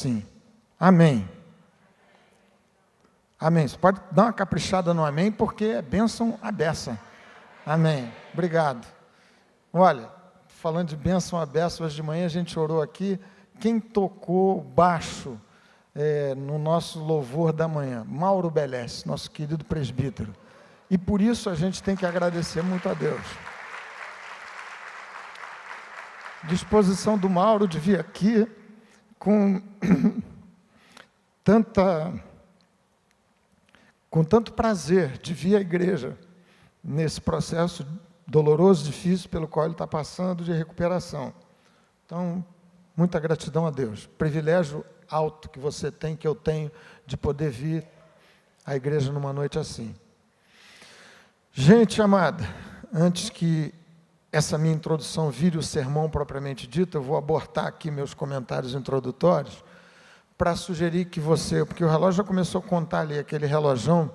Sim. Amém. Amém. Você pode dar uma caprichada no amém, porque é bênção à beça. Amém. Obrigado. Olha, falando de bênção à beça, hoje de manhã a gente orou aqui. Quem tocou baixo no nosso louvor da manhã? Mauro Belés, nosso querido presbítero. E por isso a gente tem que agradecer muito a Deus. Disposição do Mauro de vir aqui com tanto prazer de vir à igreja nesse processo doloroso, difícil, pelo qual ele está passando de recuperação. Então, muita gratidão a Deus. Privilégio alto que você tem, que eu tenho, de poder vir à igreja numa noite assim. Gente amada, antes que essa minha introdução vire o sermão propriamente dito, eu vou abortar aqui meus comentários introdutórios para sugerir que você, porque o relógio já começou a contar ali, aquele relojão,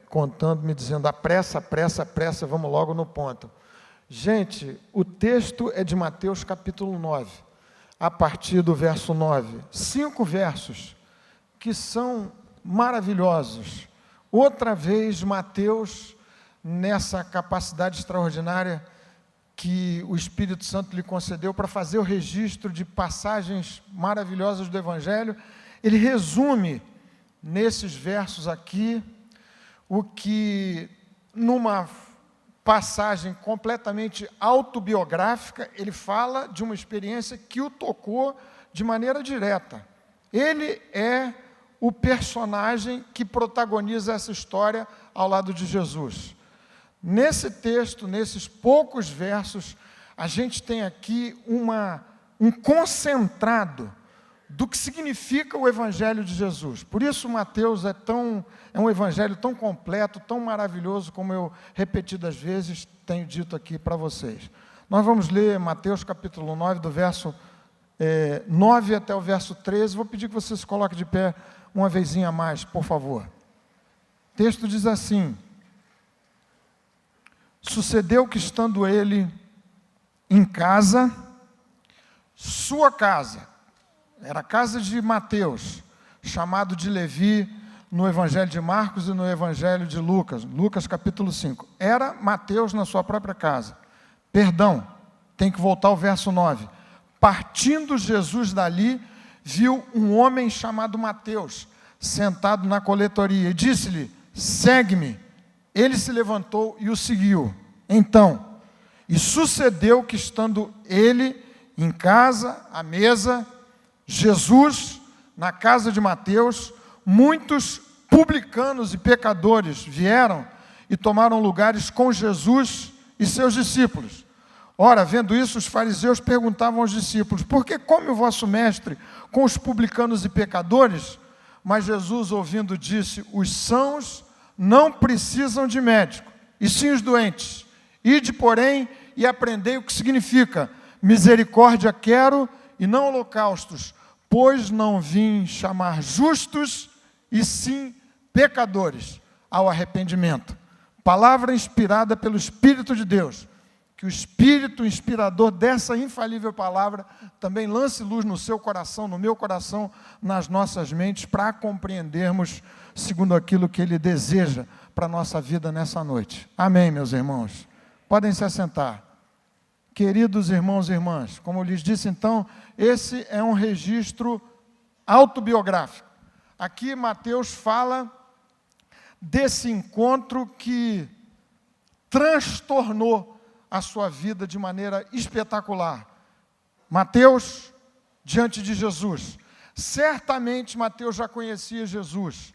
contando, me dizendo, apressa, apressa, apressa, vamos logo no ponto. Gente, o texto é de Mateus capítulo 9, a partir do verso 9. 5 versos que são maravilhosos. Outra vez, Mateus, nessa capacidade extraordinária que o Espírito Santo lhe concedeu para fazer o registro de passagens maravilhosas do Evangelho, ele resume nesses versos aqui o que, numa passagem completamente autobiográfica, ele fala de uma experiência que o tocou de maneira direta. Ele é o personagem que protagoniza essa história ao lado de Jesus. Nesse texto, nesses poucos versos, a gente tem aqui um concentrado do que significa o Evangelho de Jesus. Por isso, Mateus é um evangelho tão completo, tão maravilhoso, como eu repetidas vezes tenho dito aqui para vocês. Nós vamos ler Mateus capítulo 9, do verso 9 até o verso 13. Vou pedir que você se coloque de pé uma vezinha a mais, por favor. O texto diz assim: sucedeu que, estando ele em casa, sua casa, era a casa de Mateus, chamado de Levi, no Evangelho de Marcos e no Evangelho de Lucas, Lucas capítulo 5. Era Mateus na sua própria casa. Perdão, tem que voltar ao verso 9. Partindo Jesus dali, viu um homem chamado Mateus, sentado na coletoria, e disse-lhe: segue-me. Ele se levantou e o seguiu. Então, e sucedeu que, estando ele em casa, à mesa, Jesus, na casa de Mateus, muitos publicanos e pecadores vieram e tomaram lugares com Jesus e seus discípulos. Ora, vendo isso, os fariseus perguntavam aos discípulos: por que come o vosso mestre com os publicanos e pecadores? Mas Jesus, ouvindo, disse: os sãos não precisam de médico, e sim os doentes. Ide, porém, e aprendei o que significa: misericórdia quero e não holocaustos, pois não vim chamar justos, e sim pecadores ao arrependimento. Palavra inspirada pelo Espírito de Deus. Que o Espírito inspirador dessa infalível palavra também lance luz no seu coração, no meu coração, nas nossas mentes, para compreendermos segundo aquilo que Ele deseja para a nossa vida nessa noite. Amém, meus irmãos? Podem se assentar. Queridos irmãos e irmãs, como eu lhes disse então, esse é um registro autobiográfico. Aqui Mateus fala desse encontro que transtornou a sua vida de maneira espetacular. Mateus, diante de Jesus. Certamente Mateus já conhecia Jesus.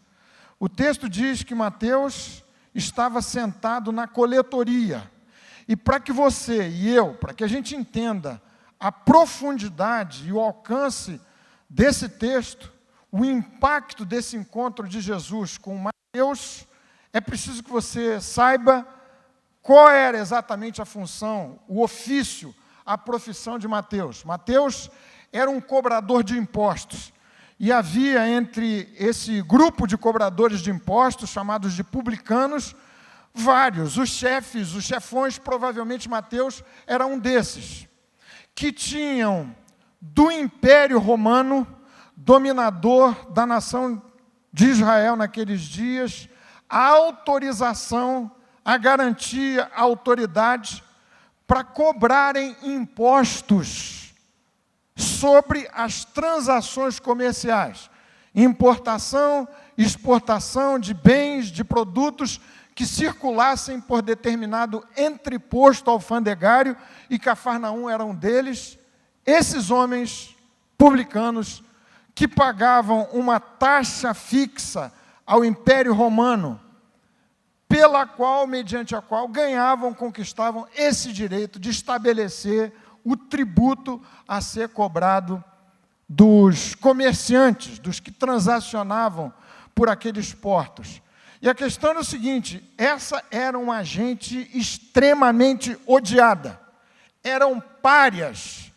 O texto diz que Mateus estava sentado na coletoria. E para que você e eu, para que a gente entenda a profundidade e o alcance desse texto, o impacto desse encontro de Jesus com Mateus, é preciso que você saiba qual era exatamente a função, o ofício, a profissão de Mateus. Mateus era um cobrador de impostos. E havia entre esse grupo de cobradores de impostos, chamados de publicanos, vários. Os chefões, provavelmente Mateus era um desses, que tinham do Império Romano dominador da nação de Israel naqueles dias, a autorização, a garantia, a autoridade para cobrarem impostos sobre as transações comerciais, importação, exportação de bens, de produtos que circulassem por determinado entreposto alfandegário, e Cafarnaum era um deles. Esses homens publicanos que pagavam uma taxa fixa ao Império Romano, mediante a qual ganhavam, conquistavam esse direito de estabelecer o tributo a ser cobrado dos comerciantes, dos que transacionavam por aqueles portos. E a questão é o seguinte: essa era uma gente extremamente odiada, eram párias,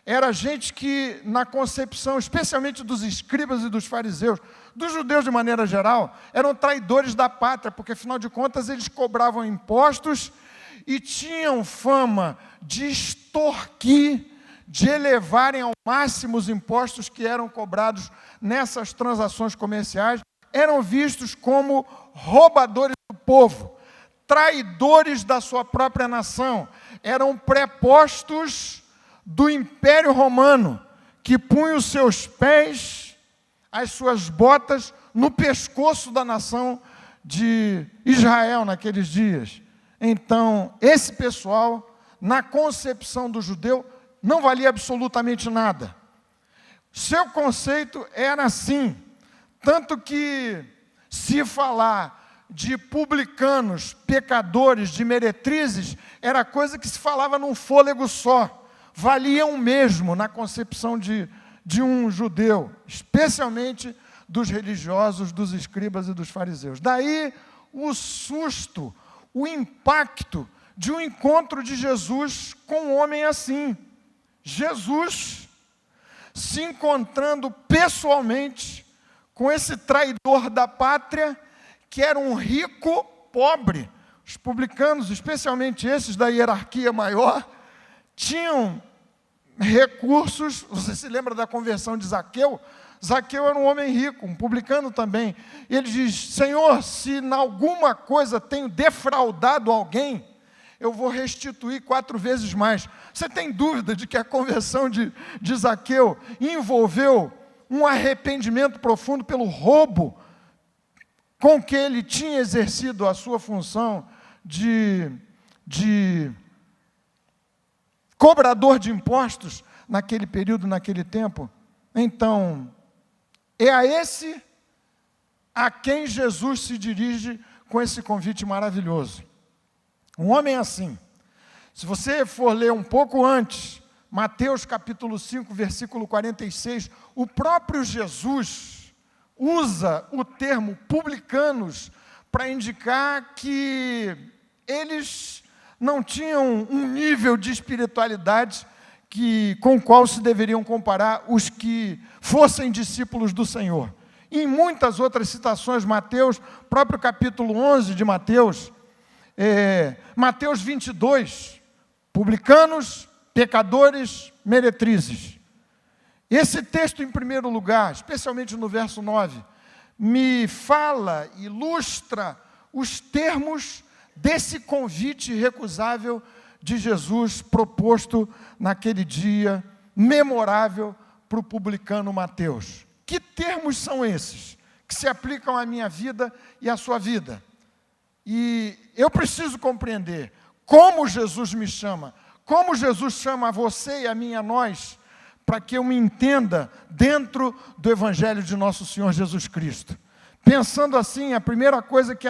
era gente que, na concepção, especialmente dos escribas e dos fariseus, dos judeus de maneira geral, eram traidores da pátria, porque, afinal de contas, eles cobravam impostos e tinham fama de extorquir, de elevarem ao máximo os impostos que eram cobrados nessas transações comerciais. Eram vistos como roubadores do povo, traidores da sua própria nação, eram prepostos do Império Romano, que punha os seus pés, as suas botas, no pescoço da nação de Israel naqueles dias. Então, esse pessoal, na concepção do judeu, não valia absolutamente nada. Seu conceito era assim, tanto que, se falar de publicanos, pecadores, de meretrizes, era coisa que se falava num fôlego só. Valiam mesmo na concepção de um judeu, especialmente dos religiosos, dos escribas e dos fariseus. Daí o susto, o impacto de um encontro de Jesus com um homem assim. Jesus se encontrando pessoalmente com esse traidor da pátria, que era um rico pobre. Os publicanos, especialmente esses da hierarquia maior, tinham recursos. Você se lembra da conversão de Zaqueu? Zaqueu era um homem rico, um publicano também. E ele diz: Senhor, se em alguma coisa tenho defraudado alguém, eu vou restituir 4 vezes mais. Você tem dúvida de que a conversão de Zaqueu envolveu um arrependimento profundo pelo roubo com que ele tinha exercido a sua função de cobrador de impostos naquele período, naquele tempo? Então, é a esse a quem Jesus se dirige com esse convite maravilhoso. Um homem assim. Se você for ler um pouco antes, Mateus capítulo 5, versículo 46, o próprio Jesus usa o termo publicanos para indicar que eles não tinham um nível de espiritualidade com o qual se deveriam comparar os que fossem discípulos do Senhor. E em muitas outras citações, Mateus, próprio capítulo 11 de Mateus, Mateus 22, publicanos, pecadores, meretrizes. Esse texto, em primeiro lugar, especialmente no verso 9, me fala, ilustra os termos desse convite irrecusável de Jesus proposto naquele dia memorável para o publicano Mateus. Que termos são esses que se aplicam à minha vida e à sua vida? E eu preciso compreender como Jesus me chama, como Jesus chama a você e a mim, a nós, para que eu me entenda dentro do Evangelho de nosso Senhor Jesus Cristo. Pensando assim, a primeira coisa que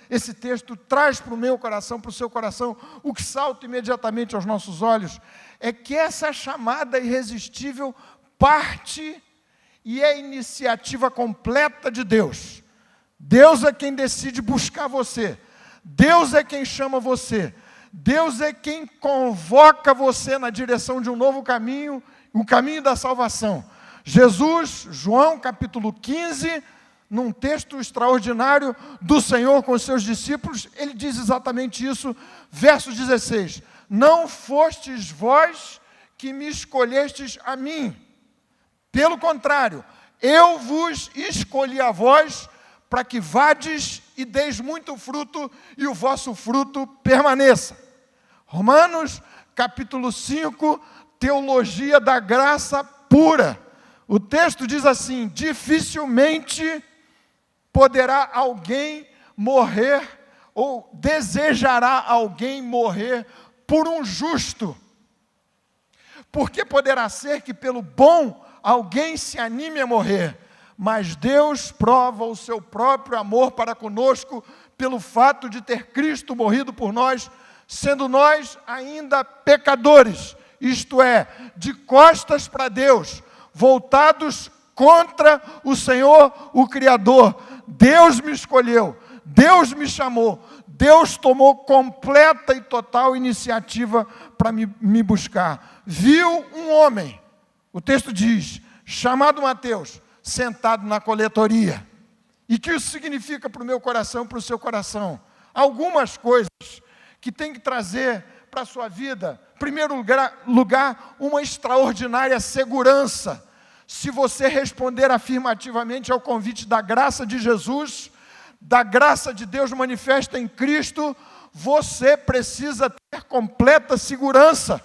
esse texto traz para o meu coração, para o seu coração, o que salta imediatamente aos nossos olhos, é que essa chamada irresistível parte e é iniciativa completa de Deus. Deus é quem decide buscar você. Deus é quem chama você. Deus é quem convoca você na direção de um novo caminho, o caminho da salvação. Jesus, João capítulo 15, num texto extraordinário do Senhor com os seus discípulos, ele diz exatamente isso, verso 16: não fostes vós que me escolhestes a mim. Pelo contrário, eu vos escolhi a vós, para que vades e deis muito fruto, e o vosso fruto permaneça. Romanos, capítulo 5, teologia da graça pura. O texto diz assim: dificilmente poderá alguém morrer, ou desejará alguém morrer por um justo. Porque poderá ser que pelo bom alguém se anime a morrer, mas Deus prova o seu próprio amor para conosco pelo fato de ter Cristo morrido por nós, sendo nós ainda pecadores, isto é, de costas para Deus, voltados contra o Senhor, o Criador. Deus me escolheu, Deus me chamou, Deus tomou completa e total iniciativa para me buscar. Viu um homem, o texto diz, chamado Mateus, sentado na coletoria. E o que isso significa para o meu coração, para o seu coração? Algumas coisas que tem que trazer para a sua vida. Em primeiro lugar, uma extraordinária segurança. Se você responder afirmativamente ao convite da graça de Jesus, da graça de Deus manifesta em Cristo, você precisa ter completa segurança.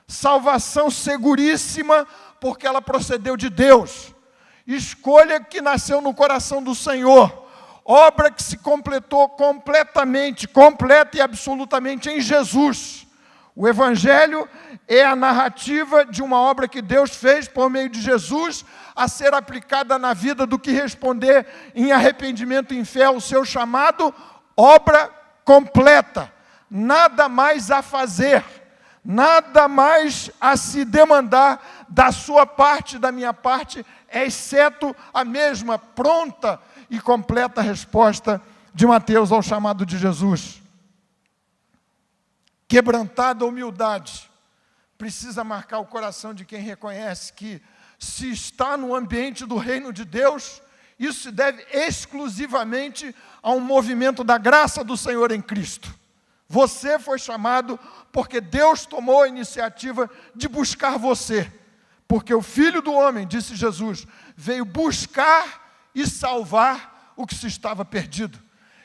Salvação seguríssima, porque ela procedeu de Deus. Escolha que nasceu no coração do Senhor. Obra que se completou completamente, completa e absolutamente em Jesus. O Evangelho é a narrativa de uma obra que Deus fez por meio de Jesus, a ser aplicada na vida do que responder em arrependimento e em fé ao seu chamado, obra completa. Nada mais a fazer, nada mais a se demandar da sua parte, da minha parte, exceto a mesma pronta e completa resposta de Mateus ao chamado de Jesus. Quebrantada humildade precisa marcar o coração de quem reconhece que, se está no ambiente do reino de Deus, isso se deve exclusivamente a um movimento da graça do Senhor em Cristo. Você foi chamado porque Deus tomou a iniciativa de buscar você. Porque o Filho do Homem, disse Jesus, veio buscar e salvar o que se estava perdido.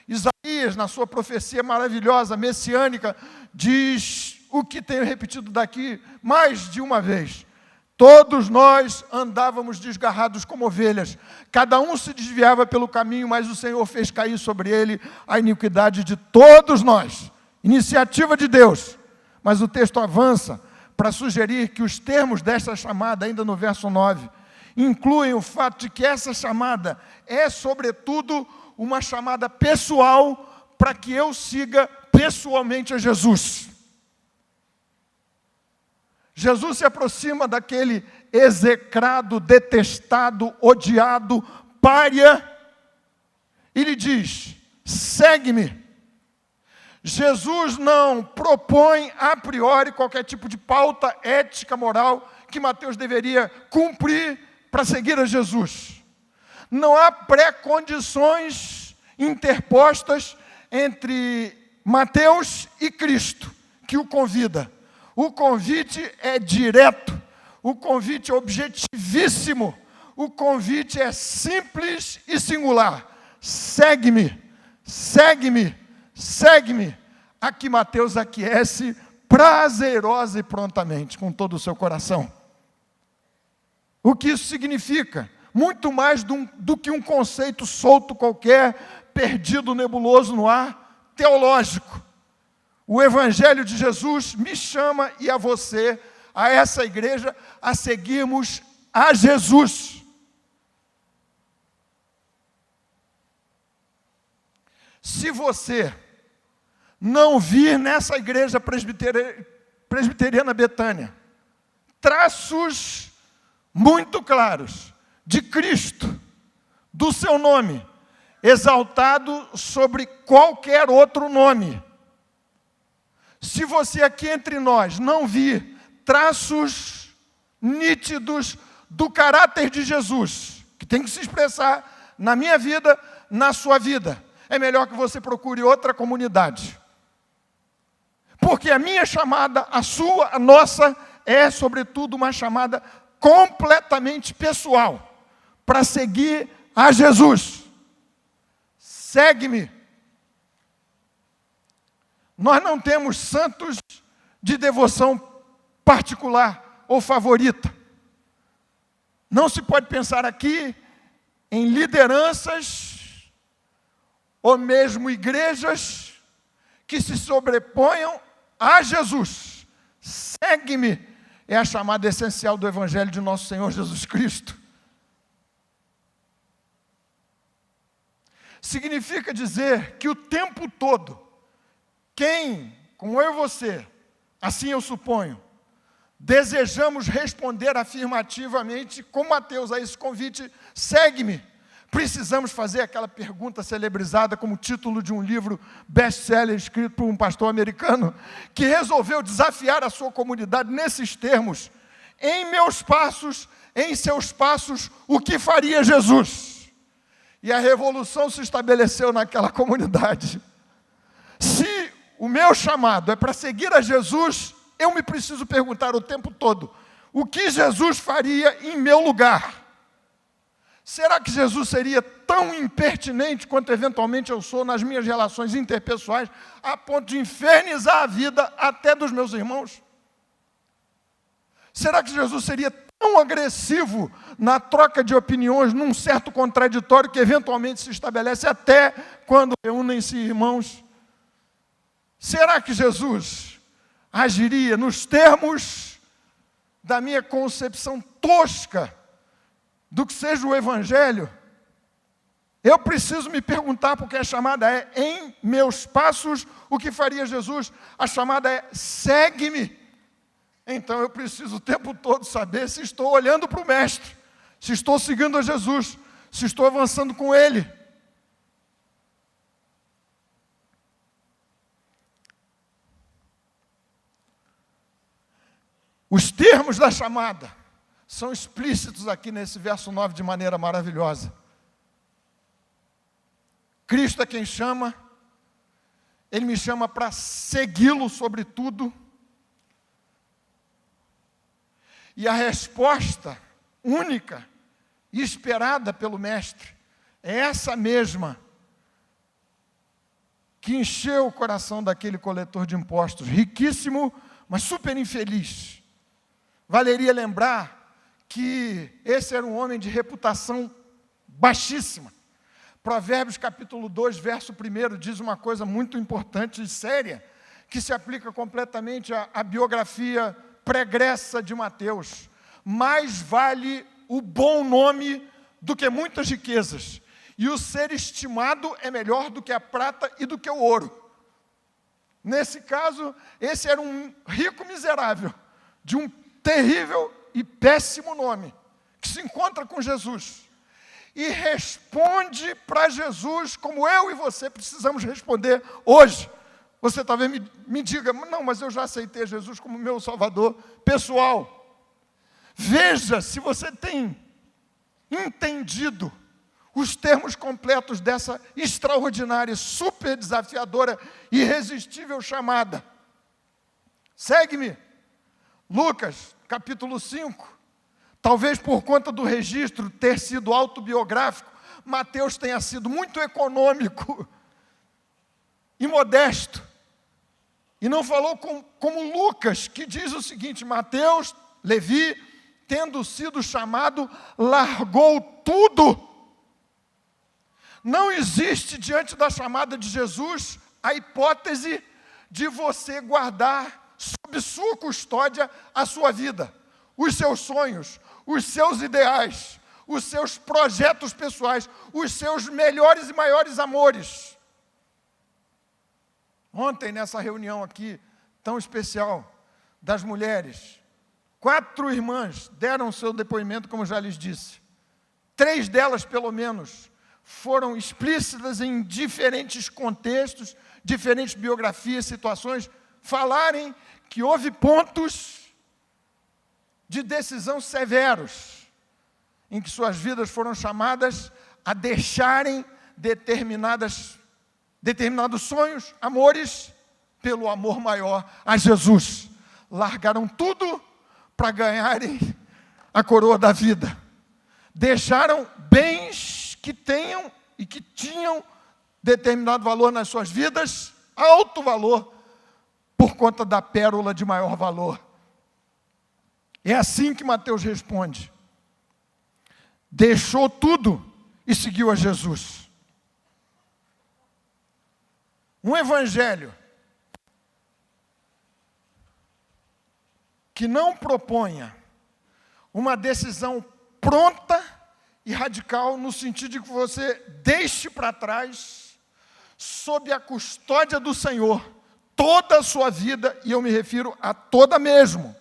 Isaías, na sua profecia maravilhosa, messiânica, diz o que tenho repetido daqui mais de uma vez. Todos nós andávamos desgarrados como ovelhas, cada um se desviava pelo caminho, mas o Senhor fez cair sobre ele a iniquidade de todos nós. Iniciativa de Deus. Mas o texto avança para sugerir que os termos dessa chamada, ainda no verso 9, incluem o fato de que essa chamada é, sobretudo, uma chamada pessoal para que eu siga pessoalmente a Jesus. Jesus se aproxima daquele execrado, detestado, odiado, pária, e lhe diz: segue-me. Jesus não propõe a priori qualquer tipo de pauta ética, moral, que Mateus deveria cumprir para seguir a Jesus. Não há pré-condições interpostas entre Mateus e Cristo, que o convida. O convite é direto, o convite é objetivíssimo, o convite é simples e singular. Segue-me, segue-me, segue-me. Aqui Mateus aquece prazerosa e prontamente, com todo o seu coração. O que isso significa? Muito mais do que um conceito solto qualquer, perdido, nebuloso no ar, teológico. O Evangelho de Jesus me chama e a você, a essa igreja, a seguirmos a Jesus. Se você não vir nessa igreja presbiteriana Betânia traços muito claros de Cristo, do seu nome, exaltado sobre qualquer outro nome, se você aqui entre nós não vir traços nítidos do caráter de Jesus, que tem que se expressar na minha vida, na sua vida, é melhor que você procure outra comunidade. Porque a minha chamada, a sua, a nossa, é sobretudo uma chamada completamente pessoal. para seguir a Jesus. Segue-me. Nós não temos santos de devoção particular ou favorita. Não se pode pensar aqui em lideranças ou mesmo igrejas que se sobreponham a Jesus. Segue-me é a chamada essencial do Evangelho de nosso Senhor Jesus Cristo. Significa dizer que o tempo todo, quem, como eu e você, assim eu suponho, desejamos responder afirmativamente com Mateus a esse convite, segue-me. Precisamos fazer aquela pergunta celebrizada como título de um livro best-seller escrito por um pastor americano, que resolveu desafiar a sua comunidade nesses termos: em meus passos, em seus passos, o que faria Jesus? E a revolução se estabeleceu naquela comunidade. Se o meu chamado é para seguir a Jesus, eu me preciso perguntar o tempo todo: o que Jesus faria em meu lugar? Será que Jesus seria tão impertinente quanto eventualmente eu sou nas minhas relações interpessoais, a ponto de infernizar a vida até dos meus irmãos? Será que Jesus seria tão agressivo na troca de opiniões, num certo contraditório que eventualmente se estabelece até quando reúnem-se irmãos? Será que Jesus agiria nos termos da minha concepção tosca do que seja o Evangelho? Eu preciso me perguntar, porque a chamada é: em meus passos, o que faria Jesus? A chamada é: segue-me. Então eu preciso o tempo todo saber se estou olhando para o Mestre, se estou seguindo a Jesus, se estou avançando com Ele. Os termos da chamada são explícitos aqui nesse verso 9 de maneira maravilhosa. Cristo é quem chama, Ele me chama para segui-lo sobre tudo. E a resposta única e esperada pelo Mestre é essa mesma que encheu o coração daquele coletor de impostos, riquíssimo, mas super infeliz. Valeria lembrar que esse era um homem de reputação baixíssima. Provérbios capítulo 2, verso 1, diz uma coisa muito importante e séria, que se aplica completamente à biografia pregressa de Mateus: mais vale o bom nome do que muitas riquezas, e o ser estimado é melhor do que a prata e do que o ouro. Nesse caso, esse era um rico miserável, de um terrível e péssimo nome, que se encontra com Jesus e responde para Jesus como eu e você precisamos responder hoje. Você talvez me diga: não, mas eu já aceitei Jesus como meu Salvador pessoal. Veja se você tem entendido os termos completos dessa extraordinária, super desafiadora, irresistível chamada. Segue-me. Lucas, capítulo 5, talvez por conta do registro ter sido autobiográfico, Mateus tenha sido muito econômico e modesto, e não falou como Lucas, que diz o seguinte: Mateus, Levi, tendo sido chamado, largou tudo. Não existe diante da chamada de Jesus a hipótese de você guardar sob sua custódia a sua vida, os seus sonhos, os seus ideais, os seus projetos pessoais, os seus melhores e maiores amores. Ontem, nessa reunião aqui, tão especial, das mulheres, 4 irmãs deram seu depoimento, como já lhes disse. 3 delas, pelo menos, foram explícitas em diferentes contextos, diferentes biografias, situações, falarem que houve pontos de decisão severos, em que suas vidas foram chamadas a deixarem determinados sonhos, amores, pelo amor maior a Jesus. Largaram tudo para ganharem a coroa da vida. deixaram bens que tenham e que tinham determinado valor nas suas vidas, alto valor, por conta da pérola de maior valor. É assim que Mateus responde. Deixou tudo e seguiu a Jesus. Um evangelho que não proponha uma decisão pronta e radical, no sentido de que você deixe para trás, sob a custódia do Senhor, toda a sua vida, e eu me refiro a toda mesmo,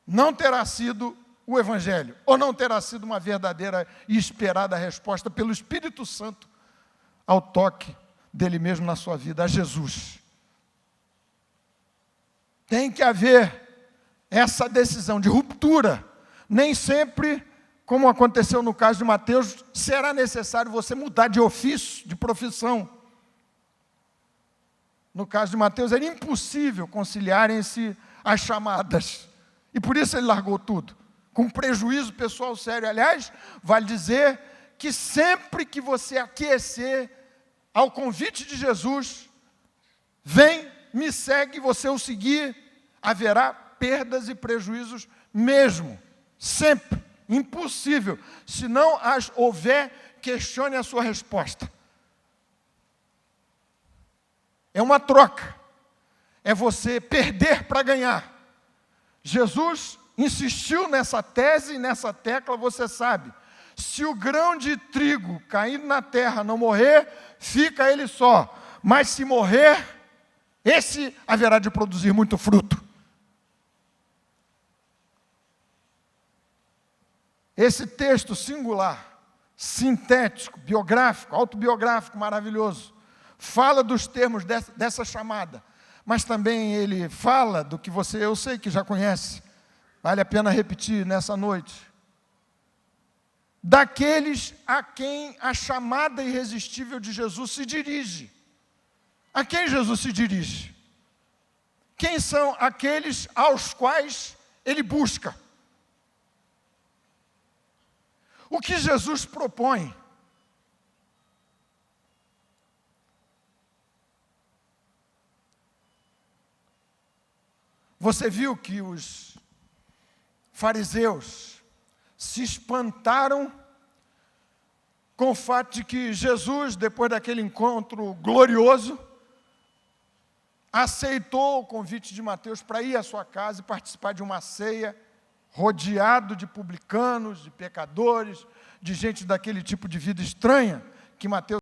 não terá sido o evangelho, ou não terá sido uma verdadeira e esperada resposta pelo Espírito Santo ao toque dele mesmo na sua vida, a Jesus. Tem que haver essa decisão de ruptura. Nem sempre, como aconteceu no caso de Mateus, será necessário você mudar de ofício, de profissão. No caso de Mateus, era impossível conciliarem-se as chamadas. E por isso ele largou tudo, com prejuízo pessoal sério. Aliás, vale dizer que sempre que você aquecer ao convite de Jesus, vem, me segue, você o seguir, haverá perdas e prejuízos mesmo, sempre, impossível. Se não as houver, questione a sua resposta. É uma troca, é você perder para ganhar. Jesus insistiu nessa tese, nessa tecla, você sabe. Se o grão de trigo caindo na terra não morrer, fica ele só. Mas se morrer, esse haverá de produzir muito fruto. Esse texto singular, sintético, biográfico, autobiográfico, maravilhoso, fala dos termos dessa chamada, mas também ele fala do que eu sei que já conhece, vale a pena repetir nessa noite, daqueles a quem a chamada irresistível de Jesus se dirige. A quem Jesus se dirige? Quem são aqueles aos quais ele busca? O que Jesus propõe? Você viu que os fariseus se espantaram com o fato de que Jesus, depois daquele encontro glorioso, aceitou o convite de Mateus para ir à sua casa e participar de uma ceia, rodeado de publicanos, de pecadores, de gente daquele tipo de vida estranha que Mateus